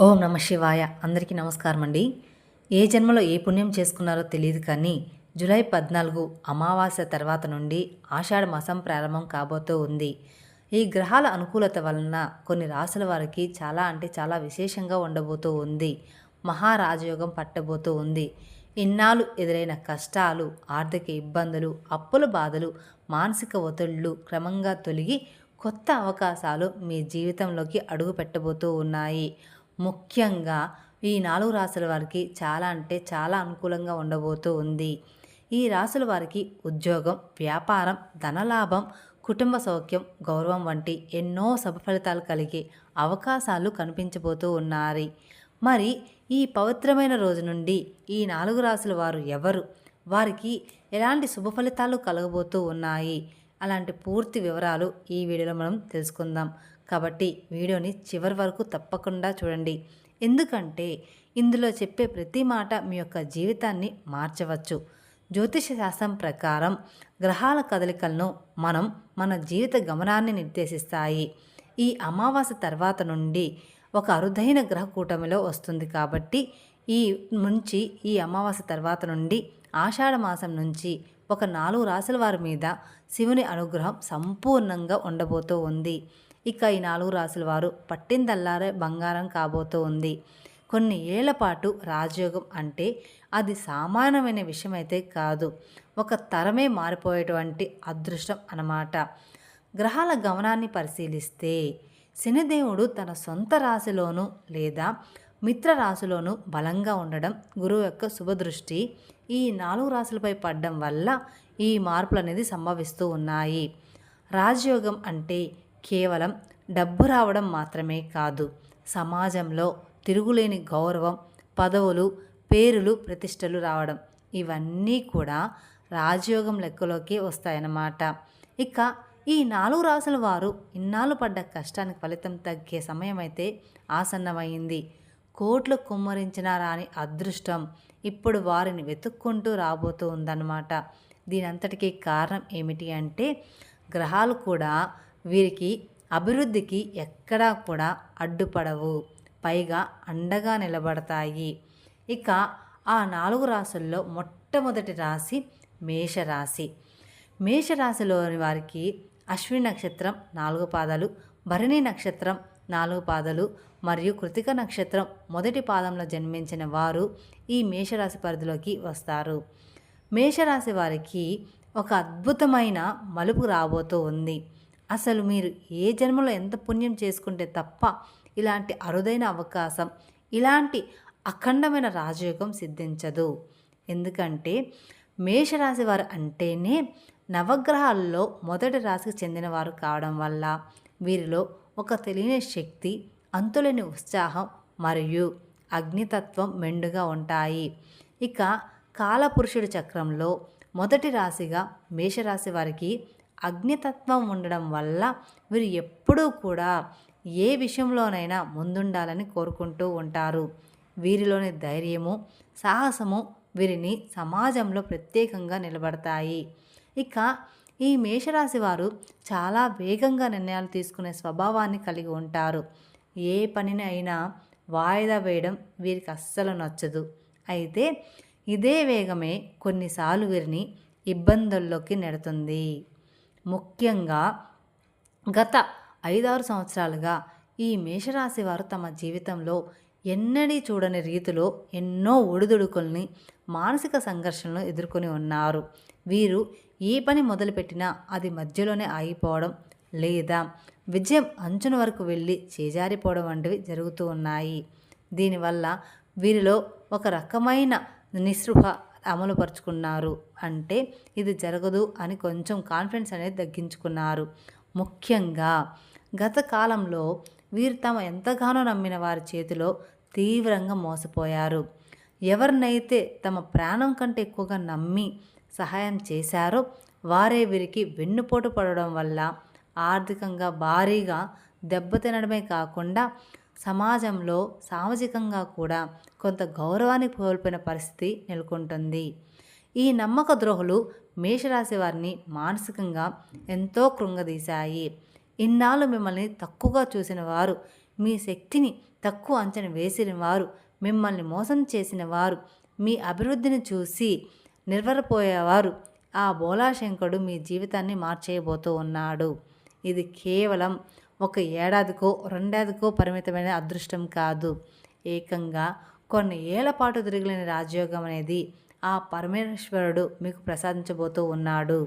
ఓం నమ శివాయ. అందరికీ నమస్కారం అండి. ఏ జన్మలో ఏ పుణ్యం చేసుకున్నారో తెలియదు కానీ జూలై 14 అమావాస్య తర్వాత నుండి ఆషాఢ మాసం ప్రారంభం కాబోతూ ఉంది. ఈ గ్రహాల అనుకూలత వలన కొన్ని రాసుల వారికి చాలా విశేషంగా ఉండబోతూ ఉంది. మహారాజయోగం పట్టబోతూ ఉంది. ఇన్నాళ్ళు ఎదురైన కష్టాలు, ఆర్థిక ఇబ్బందులు, అప్పుల బాధలు, మానసిక ఒత్తిళ్లు క్రమంగా తొలగి కొత్త అవకాశాలు మీ జీవితంలోకి అడుగు పెట్టబోతూ ఉన్నాయి. ముఖ్యంగా ఈ 4 రాసుల వారికి చాలా అనుకూలంగా ఉండబోతూ ఉంది. ఈ రాసుల వారికి ఉద్యోగం, వ్యాపారం, ధనలాభం, కుటుంబ సౌఖ్యం, గౌరవం వంటి ఎన్నో శుభ ఫలితాలు కలిగే అవకాశాలు కనిపించబోతూ ఉన్నాయి. మరి ఈ పవిత్రమైన రోజు నుండి ఈ 4 రాసుల వారు ఎవరు? వారికి ఎలాంటి శుభ ఫలితాలు కలగబోతూ ఉన్నాయి? అలాంటి పూర్తి వివరాలు ఈ వీడియోలో మనం తెలుసుకుందాం. కాబట్టి వీడియోని చివరి వరకు తప్పకుండా చూడండి. ఎందుకంటే ఇందులో చెప్పే ప్రతి మాట మీ యొక్క జీవితాన్ని మార్చవచ్చు. జ్యోతిష శాస్త్రం ప్రకారం గ్రహాల కదలికలను మన జీవిత గమనాన్ని నిర్దేశిస్తాయి. ఈ అమావాస్య తర్వాత నుండి ఒక అరుదైన గ్రహ కూటమిలో వస్తుంది కాబట్టి ఈ అమావాస్య తర్వాత నుండి ఆషాఢ మాసం నుంచి ఒక 4 రాశుల వారి మీద శివుని అనుగ్రహం సంపూర్ణంగా ఉండబోతూ ఉంది. ఇక ఈ 4 రాసుల వారు పట్టిందల్లారే బంగారం కాబోతూ ఉంది. కొన్ని ఏళ్ల పాటు రాజయోగం అంటే అది సామాన్యమైన విషయం అయితే కాదు. ఒక తరమే మారిపోయేటువంటి అదృష్టం అన్నమాట. గ్రహాల గమనాన్ని పరిశీలిస్తే శనిదేవుడు తన సొంత రాశిలోనూ లేదా మిత్ర రాశిలోనూ బలంగా ఉండడం, గురువు యొక్క శుభదృష్టి ఈ 4 రాశులపై పడడం వల్ల ఈ మార్పులు అనేది సంభవిస్తూ ఉన్నాయి. రాజయోగం అంటే కేవలం డబ్బు రావడం మాత్రమే కాదు, సమాజంలో తిరుగులేని గౌరవం, పదవులు, పేరులు, ప్రతిష్టలు రావడం, ఇవన్నీ కూడా రాజయోగం లెక్కలోకి వస్తాయన్నమాట. ఇక ఈ 4 రాసుల వారు ఇన్నాళ్ళు పడ్డ కష్టానికి ఫలితం తగ్గే సమయం అయితే ఆసన్నమైంది. కోట్లు కుమ్మరించిన రాని అదృష్టం ఇప్పుడు వారిని వెతుక్కుంటూ రాబోతూ ఉందన్నమాట. దీనంతటికీ కారణం ఏమిటి అంటే గ్రహాలు కూడా వీరికి అభివృద్ధికి ఎక్కడా కూడా అడ్డుపడవు, పైగా అండగా నిలబడతాయి. ఇక ఆ 4 రాసుల్లో మొట్టమొదటి రాశి మేషరాశి. మేషరాశిలోని వారికి అశ్విని నక్షత్రం 4 పాదాలు, భరణి నక్షత్రం 4 పాదాలు మరియు కృతిక నక్షత్రం మొదటి పాదంలో జన్మించిన వారు ఈ మేషరాశి పరిధిలోకి వస్తారు. మేషరాశి వారికి ఒక అద్భుతమైన మలుపు రాబోతూ ఉంది. అసలు మీరు ఏ జన్మలో ఎంత పుణ్యం చేసుకుంటే తప్ప ఇలాంటి అరుదైన అవకాశం, ఇలాంటి అఖండమైన రాజయోగం సిద్ధించదు. ఎందుకంటే మేషరాశి వారు అంటేనే నవగ్రహాల్లో మొదటి రాశికి చెందినవారు కావడం వల్ల వీరిలో ఒక తెలియని శక్తి, అంతులేని ఉత్సాహం మరియు అగ్నితత్వం మెండుగా ఉంటాయి. ఇక కాలపురుషుడి చక్రంలో మొదటి రాశిగా మేషరాశి వారికి అగ్నితత్వం ఉండడం వల్ల వీరు ఎప్పుడూ కూడా ఏ విషయంలోనైనా ముందుండాలని కోరుకుంటూ ఉంటారు. వీరిలోని ధైర్యము, సాహసము వీరిని సమాజంలో ప్రత్యేకంగా నిలబడతాయి. ఇక ఈ మేషరాశి వారు చాలా వేగంగా నిర్ణయాలు తీసుకునే స్వభావాన్ని కలిగి ఉంటారు. ఏ పనిని అయినా వాయిదా వేయడం వీరికి అస్సలు నచ్చదు. అయితే ఇదే వేగమే కొన్నిసార్లు వీరిని ఇబ్బందుల్లోకి నెడుతుంది. ముఖ్యంగా గత 5-6 సంవత్సరాలుగా ఈ మేషరాశి వారు తమ జీవితంలో ఎన్నడీ చూడని రీతిలో ఎన్నో ఒడిదుడుకుల్ని, మానసిక సంఘర్షణలను ఎదుర్కొని ఉన్నారు. వీరు ఏ పని మొదలుపెట్టినా అది మధ్యలోనే ఆగిపోవడం లేదా విజయం అంచున వరకు వెళ్ళి చేజారిపోవడం వంటివి జరుగుతూ ఉన్నాయి. దీనివల్ల వీరిలో ఒక రకమైన నిస్పృహ అమలుపరుచుకున్నారు. అంటే ఇది జరగదు అని కొంచెం కాన్ఫిడెన్స్ అనేది తగ్గించుకున్నారు. ముఖ్యంగా గత కాలంలో వీరు తమ ఎంతగానో నమ్మిన వారి చేతిలో తీవ్రంగా మోసపోయారు. ఎవరినైతే తమ ప్రాణం కంటే ఎక్కువగా నమ్మి సహాయం చేశారో వారే వీరికి వెన్నుపోటు పడడం వల్ల ఆర్థికంగా భారీగా దెబ్బతినడమే కాకుండా సమాజంలో సామాజికంగా కూడా కొంత గౌరవాన్ని కోల్పోయిన పరిస్థితి నెలకొంటుంది. ఈ నమ్మక ద్రోహులు మేషరాశి వారిని మానసికంగా ఎంతో కృంగదీశాయి. ఇన్నాళ్ళు మిమ్మల్ని తక్కువగా చూసిన వారు మీ శక్తిని తక్కువ అంచనా వేసిన వారు, మిమ్మల్ని మోసం చేసిన వారు, మీ అభివృద్ధిని చూసి నిర్వరపోయేవారు, ఆ బోలాశంకరుడు మీ జీవితాన్ని మార్చేయబోతూ ఉన్నాడు. ఇది కేవలం ఒక ఏడాదికో 2 ఏళ్ళకో పరిమితమైన అదృష్టం కాదు. ఏకంగా కొన్ని ఏళ్ల పాటు తిరగలేని రాజయోగం అనేది ఆ పరమేశ్వరుడు మీకు ప్రసాదించబోతూ ఉన్నాడు.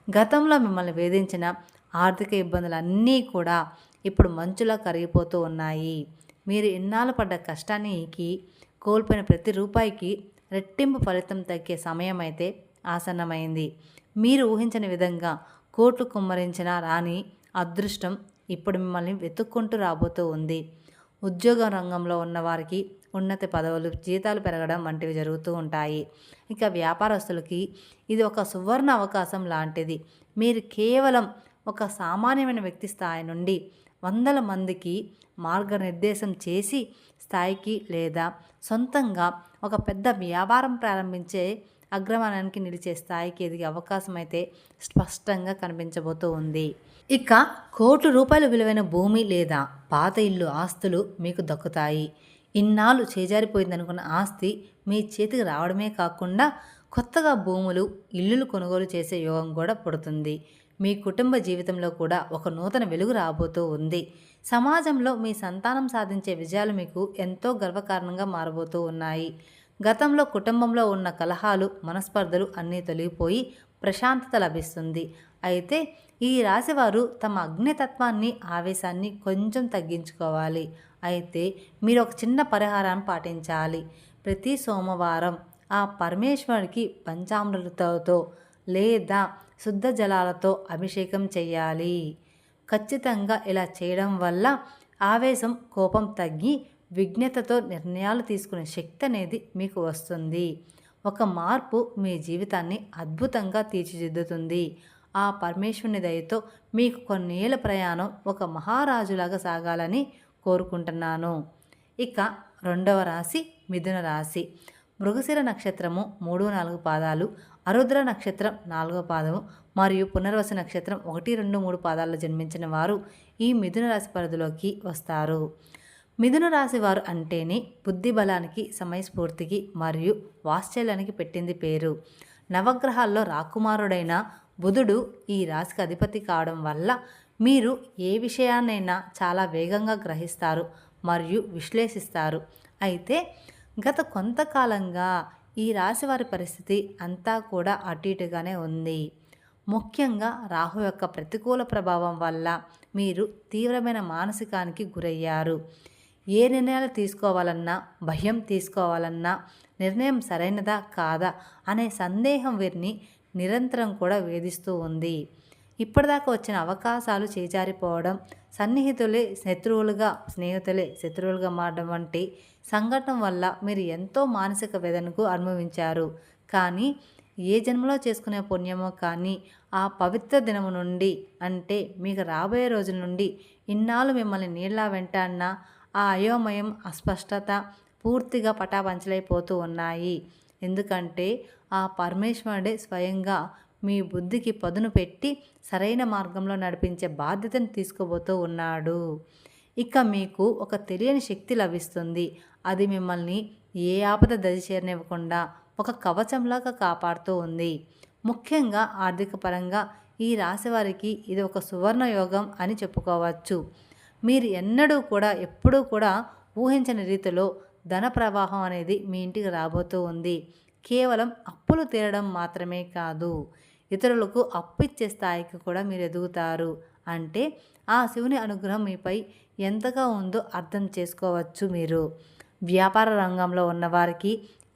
గతంలో మిమ్మల్ని వేధించిన ఆర్థిక ఇబ్బందులన్నీ కూడా ఇప్పుడు మంచులా కరిగిపోతూ ఉన్నాయి. మీరు ఇన్నాళ్ళు పడ్డ కష్టానికి, కోల్పోయిన ప్రతి రూపాయికి రెట్టింపు ఫలితం దక్కే సమయం అయితే ఆసన్నమైంది. మీరు ఊహించని విధంగా కోట్లు కుమ్మరించిన రాని అదృష్టం ఇప్పుడు మిమ్మల్ని వెతుక్కుంటూ రాబోతూ ఉంది. ఉద్యోగ రంగంలో ఉన్న వారికి ఉన్నత పదవులు, జీతాలు పెరగడం వంటివి జరుగుతూ ఉంటాయి. ఇక వ్యాపారస్తులకి ఇది ఒక సువర్ణ అవకాశం లాంటిది. మీరు కేవలం ఒక సామాన్యమైన వ్యక్తి స్థాయి నుండి వందల మందికి మార్గనిర్దేశం చేసి స్థాయికి లేదా సొంతంగా ఒక పెద్ద వ్యాపారం ప్రారంభించే అగ్రమానానికి నిలిచే స్థాయికి ఎదిగే అవకాశం అయితే స్పష్టంగా కనిపించబోతూ ఉంది. ఇక కోట్ల రూపాయల విలువైన భూమి లేదా పాత ఇల్లు ఆస్తులు మీకు దక్కుతాయి. ఇన్నాళ్ళు చేజారిపోయిందనుకున్న ఆస్తి మీ చేతికి రావడమే కాకుండా కొత్తగా భూములు, ఇల్లులు కొనుగోలు చేసే యోగం కూడా పుడుతుంది. మీ కుటుంబ జీవితంలో కూడా ఒక నూతన వెలుగు రాబోతూ ఉంది. సమాజంలో మీ సంతానం సాధించే విజయాలు మీకు ఎంతో గర్వకారణంగా మారబోతూ ఉన్నాయి. గతంలో కుటుంబంలో ఉన్న కలహాలు, మనస్పర్ధలు అన్నీ తొలగిపోయి ప్రశాంతత లభిస్తుంది. అయితే ఈ రాశివారు తమ అగ్నితత్వాన్ని, ఆవేశాన్ని కొంచెం తగ్గించుకోవాలి. అయితే మీరు ఒక చిన్న పరిహారాన్ని పాటించాలి. ప్రతి సోమవారం ఆ పరమేశ్వరుడికి పంచామృతాలతో లేదా శుద్ధ జలాలతో అభిషేకం చేయాలి. ఖచ్చితంగా ఇలా చేయడం వల్ల ఆవేశం, కోపం తగ్గి విజ్ఞతతో నిర్ణయాలు తీసుకునే శక్తి అనేది మీకు వస్తుంది. ఒక మార్పు మీ జీవితాన్ని అద్భుతంగా తీర్చిదిద్దుతుంది. ఆ పరమేశ్వరుని దయతో మీకు కొన్నేళ్ల ప్రయాణం ఒక మహారాజులాగా సాగాలని కోరుకుంటున్నాను. ఇక 2వ రాశి మిథున రాశి. మృగశిర నక్షత్రము 3, 4 పాదాలు, ఆరుద్ర నక్షత్రం 4వ పాదము మరియు పునర్వసు నక్షత్రం 1, 2, 3 పాదాల్లో జన్మించిన వారు ఈ మిథున రాశి పరిధిలోకి వస్తారు. మిథున రాశి వారు అంటేనే బుద్ధి బలానికి, సమయస్ఫూర్తికి మరియు వాత్సల్యానికి పెట్టింది పేరు. నవగ్రహాల్లో రాకుమారుడైన బుధుడు ఈ రాశికి అధిపతి కావడం వల్ల మీరు ఏ విషయాన్నైనా చాలా వేగంగా గ్రహిస్తారు మరియు విశ్లేషిస్తారు. అయితే గత కొంతకాలంగా ఈ రాశి వారి పరిస్థితి అంతా కూడా అటు ఇటుగానే ఉంది. ముఖ్యంగా రాహు యొక్క ప్రతికూల ప్రభావం వల్ల మీరు తీవ్రమైన మానసికానికి గురయ్యారు. ఏ నిర్ణయాలు తీసుకోవాలన్నా, భయం తీసుకోవాలన్నా, నిర్ణయం సరైనదా కాదా అనే సందేహం వీరిని నిరంతరం కూడా వేధిస్తూ ఉంది. ఇప్పటిదాకా వచ్చిన అవకాశాలు చేజారిపోవడం, సన్నిహితులే శత్రువులుగా, స్నేహితులే శత్రువులుగా మారడం వంటి సంఘటన వల్ల మీరు ఎంతో మానసిక వేదనకు అనుభవించారు. కానీ ఏ జన్మలో చేసుకునే పుణ్యమో కానీ ఆ పవిత్ర దినము నుండి, అంటే మీకు రాబోయే రోజుల నుండి ఇన్నాళ్ళు మిమ్మల్ని నీళ్ళ వెంటాడిన ఆ అయోమయం, అస్పష్టత పూర్తిగా పటాపంచలైపోతూ ఉన్నాయి. ఎందుకంటే ఆ పరమేశ్వరుడే స్వయంగా మీ బుద్ధికి పదును పెట్టి సరైన మార్గంలో నడిపించే బాధ్యతను తీసుకోబోతూ ఉన్నాడు. ఇక మీకు ఒక తెలియని శక్తి లభిస్తుంది. అది మిమ్మల్ని ఏ ఆపద దరి చేరనివ్వకుండా ఒక కవచంలాగా కాపాడుతూ ఉంది. ముఖ్యంగా ఆర్థిక పరంగా ఈ రాశి వారికి ఇది ఒక సువర్ణ యోగం అని చెప్పుకోవచ్చు. మీరు ఎప్పుడూ కూడా ఊహించని రీతిలో ధన ప్రవాహం అనేది మీ ఇంటికి రాబోతూ ఉంది. కేవలం అప్పులు తీరడం మాత్రమే కాదు, ఇతరులకు అప్పు ఇచ్చే స్థాయికి కూడా మీరు ఎదుగుతారు. అంటే ఆ శివుని అనుగ్రహం మీపై ఎంతగా ఉందో అర్థం చేసుకోవచ్చు మీరు. వ్యాపార రంగంలో ఉన్నవారికి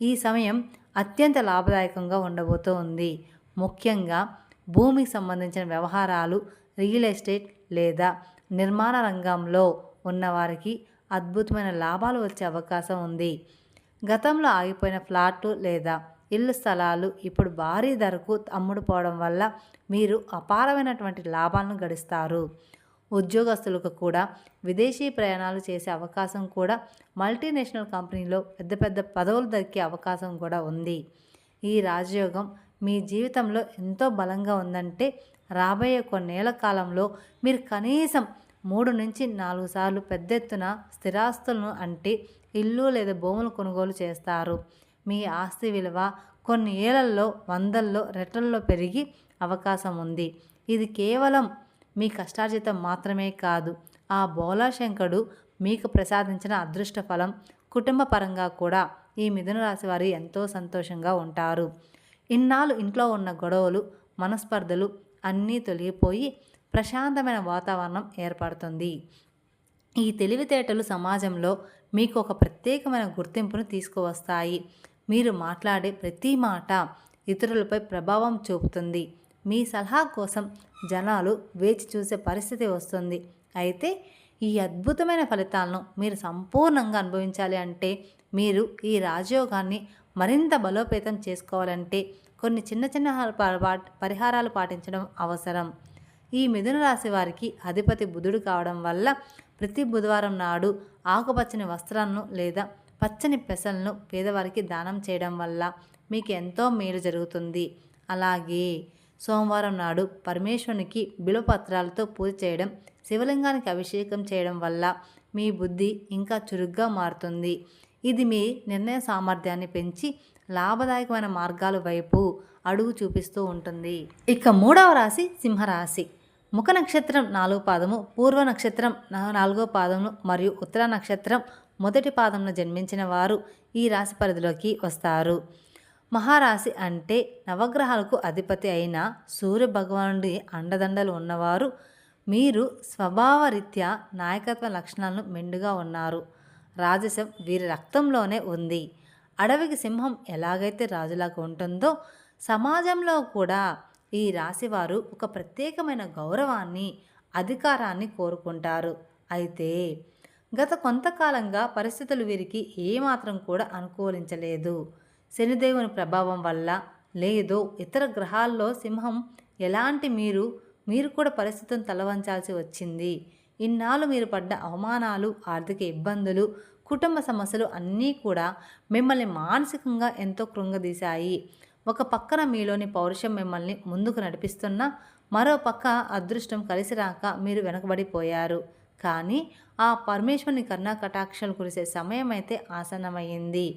ఈ సమయం అత్యంత లాభదాయకంగా ఉండబోతూ ఉంది. ముఖ్యంగా భూమికి సంబంధించిన వ్యవహారాలు, రియల్ ఎస్టేట్ లేదా నిర్మాణ రంగంలో ఉన్నవారికి అద్భుతమైన లాభాలు వచ్చే అవకాశం ఉంది. గతంలో ఆగిపోయిన ఫ్లాట్లు లేదా ఇల్లు స్థలాలు ఇప్పుడు భారీ ధరకు అమ్ముడుపోవడం వల్ల మీరు అపారమైనటువంటి లాభాలను గడిస్తారు. ఉద్యోగస్తులకు కూడా విదేశీ ప్రయాణాలు చేసే అవకాశం కూడా, మల్టీనేషనల్ కంపెనీలో పెద్ద పెద్ద పదవులు దక్కే అవకాశం కూడా ఉంది. ఈ రాజయోగం మీ జీవితంలో ఎంతో బలంగా ఉందంటే రాబోయే కొన్నేళ్ల కాలంలో మీరు కనీసం 3-4 సార్లు పెద్ద ఎత్తున స్థిరాస్తులను అంటే ఇల్లు లేదా భూములు కొనుగోలు చేస్తారు. మీ ఆస్తి విలువ కొన్ని ఏళ్లలో వందల్లో రెట్లలో పెరిగి అవకాశం ఉంది. ఇది కేవలం మీ కష్టార్జితం మాత్రమే కాదు, ఆ బోళాశంకరుడు మీకు ప్రసాదించిన అదృష్ట ఫలం. కుటుంబ పరంగా కూడా ఈ మిథున రాశి వారు ఎంతో సంతోషంగా ఉంటారు. ఇన్నాళ్ళు ఇంట్లో ఉన్న గొడవలు, మనస్పర్ధలు అన్నీ తొలగిపోయి ప్రశాంతమైన వాతావరణం ఏర్పడుతుంది. ఈ తెలివితేటలు సమాజంలో మీకు ఒక ప్రత్యేకమైన గుర్తింపును తీసుకువస్తాయి. మీరు మాట్లాడే ప్రతి మాట ఇతరులపై ప్రభావం చూపుతుంది. మీ సలహా కోసం జనాలు వేచి చూసే పరిస్థితి వస్తుంది. అయితే ఈ అద్భుతమైన ఫలితాలను మీరు సంపూర్ణంగా అనుభవించాలి అంటే, మీరు ఈ రాజయోగాన్ని మరింత బలోపేతం చేసుకోవాలంటే కొన్ని చిన్న చిన్న పరిహారాలు పాటించడం అవసరం. ఈ మిథున రాశి వారికి అధిపతి బుధుడు కావడం వల్ల ప్రతి బుధవారం నాడు ఆకుపచ్చని వస్త్రాలను లేదా పచ్చని పెసలను పేదవారికి దానం చేయడం వల్ల మీకు ఎంతో మేలు జరుగుతుంది. అలాగే సోమవారం నాడు పరమేశ్వరునికి బిల్వపత్రాలతో పూజ చేయడం, శివలింగానికి అభిషేకం చేయడం వల్ల మీ బుద్ధి ఇంకా చురుగ్గా మారుతుంది. ఇది మీ నిర్ణయ సామర్థ్యాన్ని పెంచి లాభదాయకమైన మార్గాల వైపు అడుగు చూపిస్తూ ఉంటుంది. ఇక 3వ రాశి సింహరాశి. ముఖ నక్షత్రం 4వ పాదము, పూర్వ నక్షత్రం 4వ పాదము మరియు ఉత్తర నక్షత్రం 1వ పాదంలో జన్మించిన వారు ఈ రాశి పరిధిలోకి వస్తారు. మహారాశి అంటే నవగ్రహాలకు అధిపతి అయిన సూర్య భగవానుడి అండదండలు ఉన్నవారు. మీరు స్వభావరీత్యా నాయకత్వ లక్షణాలను మెండుగా ఉన్నారు. రాజసం వీరి రక్తంలోనే ఉంది. అడవికి సింహం ఎలాగైతే రాజులాగా ఉంటుందో, సమాజంలో కూడా ఈ రాశివారు ఒక ప్రత్యేకమైన గౌరవాన్ని, అధికారాన్ని కోరుకుంటారు. అయితే గత కొంతకాలంగా పరిస్థితులు వీరికి ఏమాత్రం కూడా అనుకూలించలేదు. శనిదేవుని ప్రభావం వల్ల లేదో ఇతర గ్రహాల్లో సింహం ఎలాంటి మీరు కూడా పరిస్థితులను తలవంచాల్సి వచ్చింది. ఇన్నాళ్ళు మీరు పడ్డ అవమానాలు, ఆర్థిక ఇబ్బందులు, కుటుంబ సమస్యలు అన్నీ కూడా మిమ్మల్ని మానసికంగా ఎంతో కృంగదీశాయి. ఒక పక్కన మీలోని పౌరుషం మిమ్మల్ని ముందుకు నడిపిస్తున్నా, మరో పక్క అదృష్టం కలిసి రాక మీరు వెనకబడిపోయారు. కానీ ఆ పరమేశ్వరుని కరుణా కటాక్షాలు కురిసే సమయం అయితే ఆసన్నమైంది.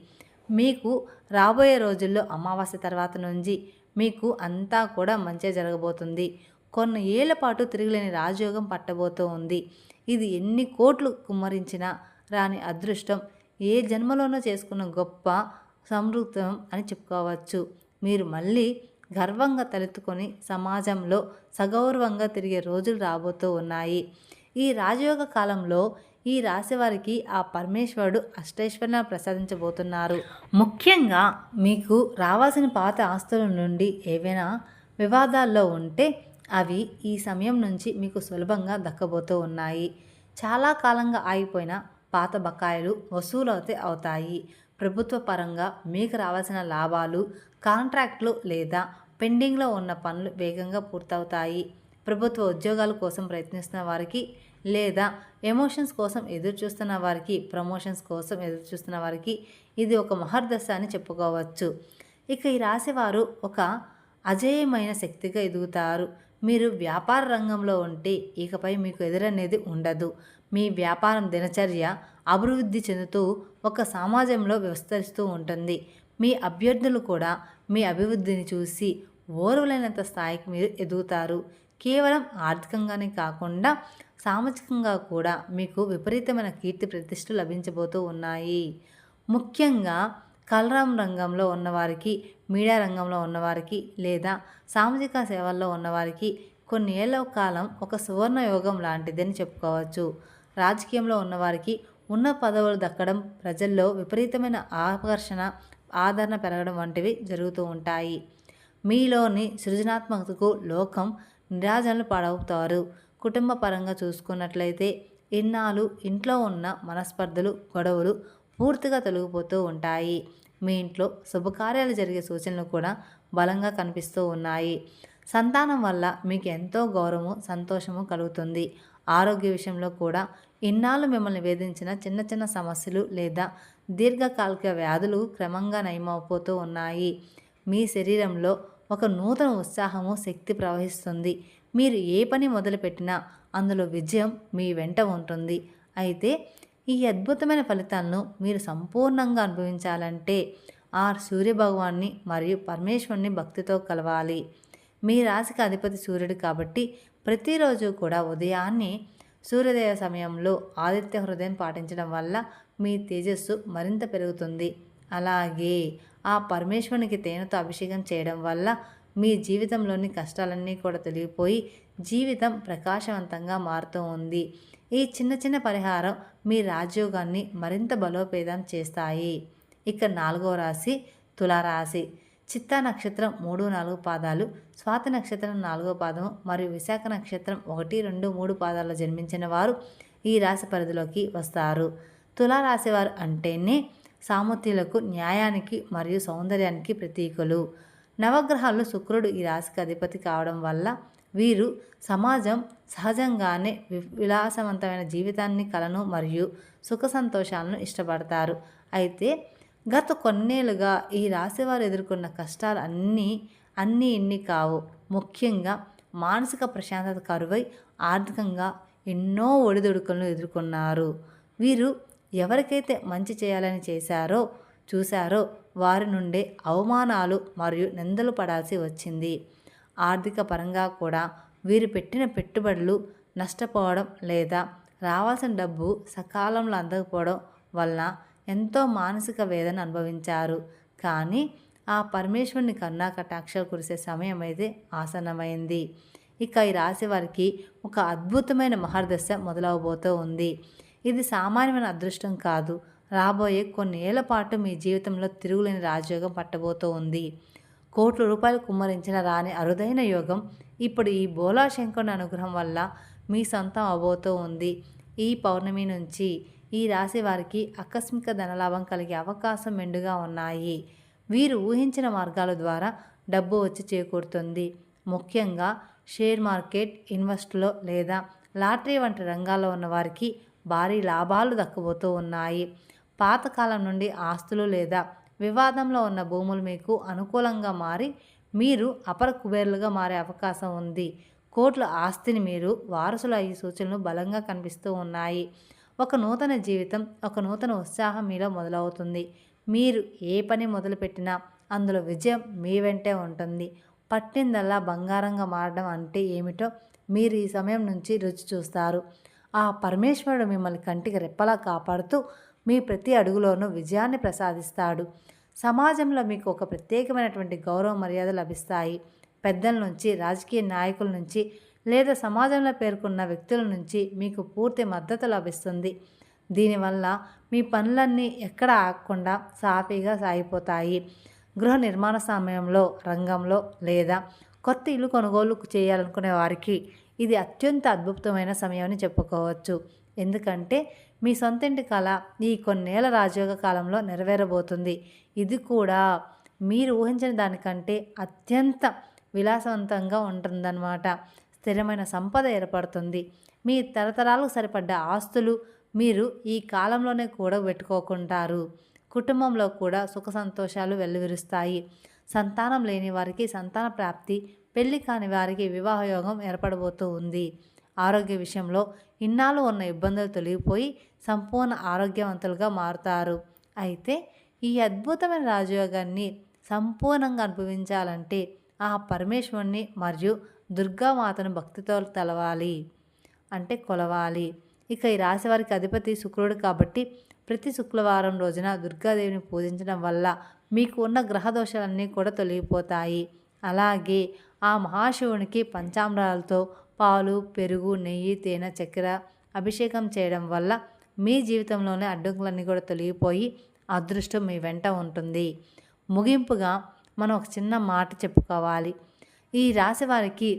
మీకు రాబోయే రోజుల్లో అమావాస్య తర్వాత నుంచి మీకు అంతా కూడా మంచి జరగబోతుంది. కొన్ని ఏళ్ల పాటు తిరగలేని రాజయోగం పట్టబోతూ ఉంది. ఇది ఎన్ని కోట్లు కుమ్మరించినా రాని అదృష్టం, ఏ జన్మలోనో చేసుకున్న గొప్ప సమృద్ధం అని చెప్పుకోవచ్చు. మీరు మళ్ళీ గర్వంగా తలెత్తుకొని సమాజంలో సగౌరవంగా తిరిగే రోజులు రాబోతూ ఉన్నాయి. ఈ రాజయోగ కాలంలో ఈ రాశి వారికి ఆ పరమేశ్వరుడు అష్టైశ్వర్యాలను ప్రసాదించబోతున్నారు. ముఖ్యంగా మీకు రావాల్సిన పాత ఆస్తుల నుండి ఏవైనా వివాదాల్లో ఉంటే అవి ఈ సమయం నుంచి మీకు సులభంగా దక్కబోతూ ఉన్నాయి. చాలా కాలంగా ఆగిపోయిన పాత బకాయిలు వసూలు అవుతాయి. ప్రభుత్వ పరంగా మీకు రావాల్సిన లాభాలు, కాంట్రాక్టులు లేదా పెండింగ్లో ఉన్న పనులు వేగంగా పూర్తవుతాయి. ప్రభుత్వ ఉద్యోగాల కోసం ప్రయత్నిస్తున్న వారికి లేదా ఎమోషన్స్ కోసం ఎదురుచూస్తున్న వారికి, ప్రమోషన్స్ కోసం ఎదురుచూస్తున్న వారికి ఇది ఒక మహర్దశ అని చెప్పుకోవచ్చు. ఇక ఈ రాశివారు ఒక అజేయమైన శక్తిగా ఎదుగుతారు. మీరు వ్యాపార రంగంలో ఉంటే ఇకపై మీకు ఎదురనేది ఉండదు. మీ వ్యాపారం దినచర్య అభివృద్ధి చెందుతూ ఒక సమాజంలో విస్తరిస్తూ ఉంటుంది. మీ అభ్యర్థులు కూడా మీ అభివృద్ధిని చూసి ఓర్వలేనంత స్థాయికి మీరు ఎదుగుతారు. కేవలం ఆర్థికంగానే కాకుండా సామాజికంగా కూడా మీకు విపరీతమైన కీర్తి ప్రతిష్టలు లభించబోతూ ఉన్నాయి. ముఖ్యంగా కళాం రంగంలో ఉన్నవారికి, మీడియా రంగంలో ఉన్నవారికి లేదా సామాజిక సేవల్లో ఉన్నవారికి కొన్ని ఏళ్ల కాలం ఒక సువర్ణ యోగం లాంటిదని చెప్పుకోవచ్చు. రాజకీయంలో ఉన్నవారికి ఉన్న పదవులు దక్కడం, ప్రజల్లో విపరీతమైన ఆదరణ పెరగడం వంటివి జరుగుతూ ఉంటాయి. మీలోని సృజనాత్మకతకు లోకం నిరాజనలు పాడవుతారు. కుటుంబ పరంగా చూసుకున్నట్లయితే ఇన్నాళ్ళు ఇంట్లో ఉన్న మనస్పర్ధలు, గొడవలు పూర్తిగా తొలగిపోతూ ఉంటాయి. మీ ఇంట్లో శుభకార్యాలు జరిగే సూచనలు కూడా బలంగా కనిపిస్తూ ఉన్నాయి. సంతానం వల్ల మీకు ఎంతో గౌరవము, సంతోషము కలుగుతుంది. ఆరోగ్య విషయంలో కూడా ఇన్నాళ్ళు మిమ్మల్ని వేధించిన చిన్న చిన్న సమస్యలు లేదా దీర్ఘకాలిక వ్యాధులు క్రమంగా నయమైపోతూ ఉన్నాయి. మీ శరీరంలో ఒక నూతన ఉత్సాహము, శక్తి ప్రవహిస్తుంది. మీరు ఏ పని మొదలుపెట్టినా అందులో విజయం మీ వెంట ఉంటుంది. అయితే ఈ అద్భుతమైన ఫలితాలను మీరు సంపూర్ణంగా అనుభవించాలంటే ఆ సూర్యభగవాన్ని మరియు పరమేశ్వరుని భక్తితో కలవాలి. మీ రాశికి అధిపతి సూర్యుడు కాబట్టి ప్రతిరోజు కూడా ఉదయాన్నే సూర్యోదయ సమయంలో ఆదిత్య హృదయం పాటించడం వల్ల మీ తేజస్సు మరింత పెరుగుతుంది. అలాగే ఆ పరమేశ్వరునికి తేనెతో అభిషేకం చేయడం వల్ల మీ జీవితంలోని కష్టాలన్నీ కూడా తొలగిపోయి జీవితం ప్రకాశవంతంగా మారుతూ ఉంది. ఈ చిన్న చిన్న పరిహారం మీ రాజయోగాన్ని మరింత బలోపేతం చేస్తాయి. ఇక 4వ రాశి తులారాశి. చిత్తా నక్షత్రం 3, 4 పాదాలు, స్వాతి నక్షత్రం 4వ పాదము మరియు విశాఖ నక్షత్రం 1, 2, 3 పాదాల్లో జన్మించిన వారు ఈ రాశి పరిధిలోకి వస్తారు. తులారాశి వారు అంటేనే సామర్థ్యులకు, న్యాయానికి మరియు సౌందర్యానికి ప్రతీకలు. నవగ్రహాల్లో శుక్రుడు ఈ రాశికి అధిపతి కావడం వల్ల వీరు సమాజం సహజంగానే విలాసవంతమైన జీవితాన్ని, కలను మరియు సుఖ సంతోషాలను ఇష్టపడతారు. అయితే గత కొన్నేళ్లుగా ఈ రాశివారు ఎదుర్కొన్న కష్టాలు అన్నీ ఇన్ని కావు. ముఖ్యంగా మానసిక ప్రశాంతత కరువై ఆర్థికంగా ఎన్నో ఒడిదుడుకులను ఎదుర్కొన్నారు. వీరు ఎవరికైతే మంచి చేయాలని చూశారో వారి నుండే అవమానాలు మరియు నిందలు పడాల్సి వచ్చింది. ఆర్థిక పరంగా కూడా వీరు పెట్టిన పెట్టుబడులు నష్టపోవడం లేదా రావాల్సిన డబ్బు సకాలంలో అందకపోవడం వలన ఎంతో మానసిక వేదన అనుభవించారు. కానీ ఆ పరమేశ్వరుని కరుణా కటాక్షాలు కురిసే సమయం అయితే ఆసన్నమైంది. ఇక ఈ రాశి వారికి ఒక అద్భుతమైన మహర్దశ మొదలవబోతూ ఉంది. ఇది సామాన్యమైన అదృష్టం కాదు. రాబోయే కొన్ని ఏళ్ల పాటు మీ జీవితంలో తిరుగులేని రాజయోగం పట్టబోతూ ఉంది. కోట్ల రూపాయలు కుమ్మరించిన రాని అరుదైన యోగం ఇప్పుడు ఈ బోలాశంకరుని అనుగ్రహం వల్ల మీ సొంతం అవబోతూ ఉంది. ఈ పౌర్ణమి నుంచి ఈ రాశి వారికి ఆకస్మిక ధనలాభం కలిగే అవకాశం మెండుగా ఉన్నాయి. వీరు ఊహించిన మార్గాల ద్వారా డబ్బు వచ్చి చేకూరుతుంది. ముఖ్యంగా షేర్ మార్కెట్, ఇన్వెస్ట్లో లేదా లాటరీ వంటి రంగాల్లో ఉన్న వారికి భారీ లాభాలు దక్కబోతూ ఉన్నాయి. పాతకాలం నుండి ఆస్తులు లేదా వివాదంలో ఉన్న భూములు మీకు అనుకూలంగా మారి మీరు అపర కుబేరులుగా మారే అవకాశం ఉంది. కోట్ల ఆస్తిని మీరు వారసులు అయ్యే సూచనలు బలంగా కనిపిస్తూ ఉన్నాయి. ఒక నూతన జీవితం, ఒక నూతన ఉత్సాహం మీలో మొదలవుతుంది. మీరు ఏ పని మొదలుపెట్టినా అందులో విజయం మీ వెంటే ఉంటుంది. పట్టిందల్లా బంగారంగా మారడం అంటే ఏమిటో మీరు ఈ సమయం నుంచి రుచి చూస్తారు. ఆ పరమేశ్వరుడు మిమ్మల్ని కంటికి రెప్పలా కాపాడుతూ మీ ప్రతి అడుగులోనూ విజయాన్ని ప్రసాదిస్తాడు. సమాజంలో మీకు ఒక ప్రత్యేకమైనటువంటి గౌరవ మర్యాద లభిస్తాయి. పెద్దల నుంచి, రాజకీయ నాయకుల నుంచి లేదా సమాజంలో పేర్కొన్న వ్యక్తుల నుంచి మీకు పూర్తి మద్దతు లభిస్తుంది. దీనివల్ల మీ పనులన్నీ ఎక్కడ ఆగకుండా సాఫీగా సాగిపోతాయి. గృహ నిర్మాణ సమయంలో, రంగంలో లేదా కొత్త ఇల్లు కొనుగోలు చేయాలనుకునే వారికి ఇది అత్యంత అద్భుతమైన సమయం అని చెప్పుకోవచ్చు. ఎందుకంటే మీ సొంతింటి కళ ఈ కొన్నేళ్ల రాజయోగ కాలంలో నెరవేరబోతుంది. ఇది కూడా మీరు ఊహించిన దానికంటే అత్యంత విలాసవంతంగా ఉంటుందన్నమాట. స్థిరమైన సంపద ఏర్పడుతుంది. మీ తరతరాలకు సరిపడ్డ ఆస్తులు మీరు ఈ కాలంలోనే కూడా పెట్టుకోకుంటారు. కుటుంబంలో కూడా సుఖ సంతోషాలు వెల్లువిరుస్తాయి. సంతానం లేని వారికి సంతాన ప్రాప్తి, పెళ్లి కాని వారికి వివాహయోగం ఏర్పడబోతూ ఉంది. ఆరోగ్య విషయంలో ఇన్నాళ్ళు ఉన్న ఇబ్బందులు తొలగిపోయి సంపూర్ణ ఆరోగ్యవంతులుగా మారుతారు. అయితే ఈ అద్భుతమైన రాజయోగాన్ని సంపూర్ణంగా అనుభవించాలంటే ఆ పరమేశ్వరుని మరియు దుర్గామాతను భక్తితో కొలవాలి. ఇక ఈ రాశి వారికి అధిపతి శుక్రుడు కాబట్టి ప్రతి శుక్రవారం రోజున దుర్గాదేవిని పూజించడం వల్ల మీకు ఉన్న గ్రహదోషాలన్నీ కూడా తొలగిపోతాయి. అలాగే ఆ మహాశివునికి పంచామృతాలతో పాలు, పెరుగు, నెయ్యి, తేనె, చక్కెర అభిషేకం చేయడం వల్ల మీ జీవితంలోని అడ్డంకులన్నీ కూడా తొలగిపోయి అదృష్టం మీ వెంట ఉంటుంది. ముగింపుగా మనం ఒక చిన్న మాట చెప్పుకోవాలి. ఈ రాశి వారికి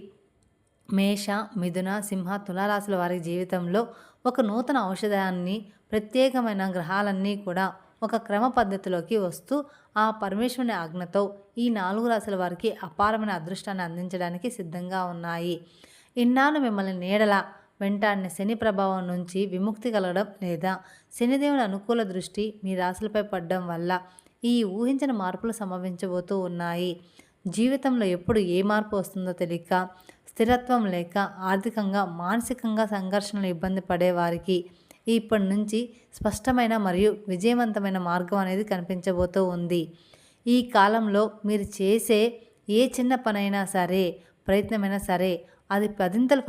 మేష, మిథున, సింహ, తులారాశుల వారి జీవితంలో ఒక నూతన ఔషధాన్ని, ప్రత్యేకమైన గ్రహాలన్నీ కూడా ఒక క్రమ పద్ధతిలోకి వస్తూ ఆ పరమేశ్వరుని ఆజ్ఞతో ఈ 4 రాశుల వారికి అపారమైన అదృష్టాన్ని అందించడానికి సిద్ధంగా ఉన్నాయి. ఇన్నాళ్ళు మిమ్మల్ని నీడలా వెంటాడిన శని ప్రభావం నుంచి విముక్తి కలగడం లేదా శనిదేవుని అనుకూల దృష్టి మీ రాశులపై పడడం వల్ల ఈ ఊహించిన మార్పులు సంభవించబోతూ ఉన్నాయి. జీవితంలో ఎప్పుడు ఏ మార్పు వస్తుందో తెలియక స్థిరత్వం లేక ఆర్థికంగా మానసికంగా సంఘర్షణలు ఇబ్బంది పడే వారికి ఇప్పటి నుంచి స్పష్టమైన మరియు విజయవంతమైన మార్గం అనేది కనిపించబోతూ ఉంది. ఈ కాలంలో మీరు చేసే ఏ చిన్న పనైనా సరే, ప్రయత్నమైనా సరే అది పదింతల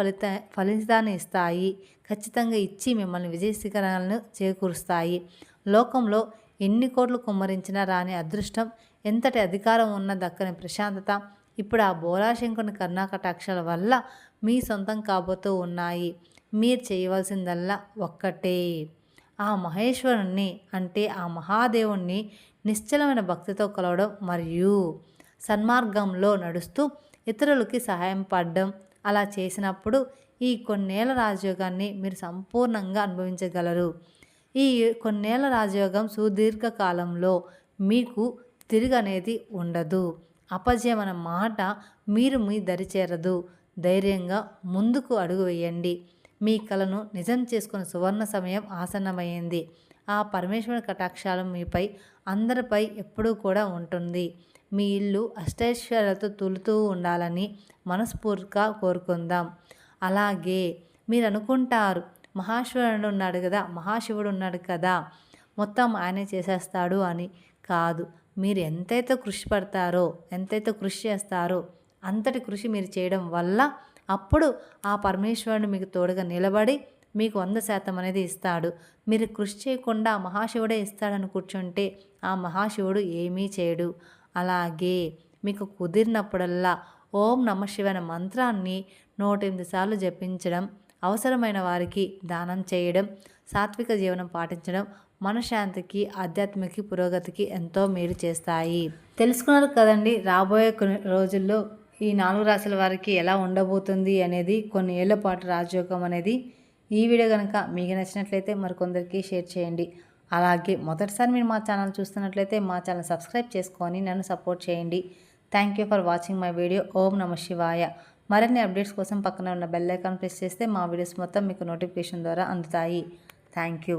ఫలితాన్ని ఇస్తాయి. ఖచ్చితంగా ఇచ్చి మిమ్మల్ని విజయ శిఖరాలను చేకూరుస్తాయి. లోకంలో ఎన్ని కోట్లు కుమ్మరించినా రాని అదృష్టం, ఎంతటి అధికారం ఉన్న దక్కని ప్రశాంతత ఇప్పుడు ఆ బోలాశంకరుని కరుణాకటాక్షాల వల్ల మీ సొంతం కాబోతూ ఉన్నాయి. మీరు చేయవలసిందల్లా ఒక్కటే, ఆ మహేశ్వరుణ్ణి అంటే ఆ మహాదేవుణ్ణి నిశ్చలమైన భక్తితో కొలవడం మరియు సన్మార్గంలో నడుస్తూ ఇతరులకి సహాయం పడడం. అలా చేసినప్పుడు ఈ కొన్నేళ్ల రాజయోగాన్ని మీరు సంపూర్ణంగా అనుభవించగలరు. ఈ కొన్నేళ్ల రాజయోగం సుదీర్ఘ కాలంలో మీకు తిరిగి అనేది ఉండదు. అపజయం అనే మాట మీరు మీ దరి చేరదు. ధైర్యంగా ముందుకు అడుగు వేయండి. మీ కలను నిజం చేసుకునే సువర్ణ సమయం ఆసన్నమైంది. ఆ పరమేశ్వరుని కటాక్షాలు మీపై, అందరిపై ఎప్పుడూ కూడా ఉంటుంది. మీ ఇల్లు అష్టైశ్వర్యాలతో తులుతూ ఉండాలని మనస్ఫూర్తిగా కోరుకుందాం. అలాగే మీరు అనుకుంటారు, మహాశివుడు ఉన్నాడు కదా మొత్తం ఆయనే చేసేస్తాడు అని. కాదు, మీరు ఎంతైతే కృషి పడతారో, ఎంతైతే కృషి చేస్తారో అంతటి కృషి మీరు చేయడం వల్ల అప్పుడు ఆ పరమేశ్వరుడు మీకు తోడుగా నిలబడి మీకు 100% అనేది ఇస్తాడు. మీరు కృషి చేయకుండా మహాశివుడే ఇస్తాడని కూర్చుంటే ఆ మహాశివుడు ఏమీ చేయడు. అలాగే మీకు కుదిరినప్పుడల్లా ఓం నమఃశివాయ అనే మంత్రాన్ని 108 సార్లు జపించడం, అవసరమైన వారికి దానం చేయడం, సాత్విక జీవనం పాటించడం మనశ్శాంతికి, ఆధ్యాత్మిక పురోగతికి ఎంతో మేలు చేస్తాయి. తెలుసుకున్నారు కదండి, రాబోయే కొన్ని రోజుల్లో ఈ 4 రాశుల వారికి ఎలా ఉండబోతుంది అనేది, కొన్ని ఏళ్ల పాటు రాజయోగం అనేది. ఈ వీడియో కనుక మీకు నచ్చినట్లయితే మరికొందరికి షేర్ చేయండి. అలాగే మొదటిసారి మీరు మా ఛానల్ చూస్తున్నట్లయితే మా ఛానల్ సబ్స్క్రైబ్ చేసుకొని నన్ను సపోర్ట్ చేయండి. Thank you for watching my video. ఓం నమః శివాయ. మరిన్ని అప్డేట్స్ కోసం పక్కన ఉన్న బెల్ ఐకాన్ ప్రెస్ చేస్తే మా వీడియోస్ మొత్తం మీకు నోటిఫికేషన్ ద్వారా అందుతాయి. Thank you.